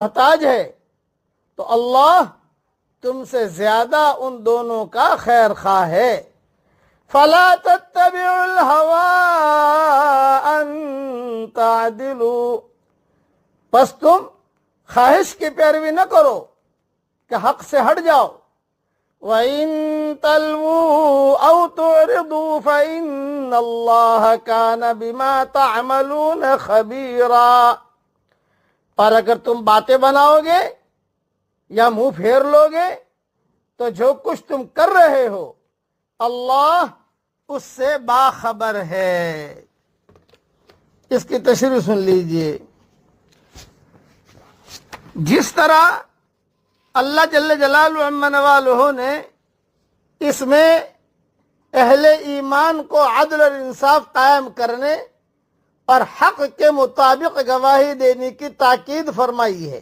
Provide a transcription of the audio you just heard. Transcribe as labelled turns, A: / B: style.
A: محتاج ہے تو اللہ تم سے زیادہ ان دونوں کا خیر خواہ ہے۔ فَلَا تَتَّبِعُوا الْهَوَىٰ أَن تَعْدِلُوا، پس تم خواہش کی پیروی نہ کرو کہ حق سے ہٹ جاؤ۔ وَإِن تَلْوُوا أَوْ تُعْرِضُوا فَإِنَّ اللَّهَ كَانَ بِمَا تَعْمَلُونَ خَبِيرًا، اور اگر تم باتیں بناؤ گے یا منہ پھیر لو گے تو جو کچھ تم کر رہے ہو اللہ اس سے باخبر ہے۔ اس کی تشریح سن لیجئے۔ جس طرح اللہ جل جلالہ عم نوالہ نے اس میں اہل ایمان کو عدل اور انصاف قائم کرنے اور حق کے مطابق گواہی دینے کی تاکید فرمائی ہے،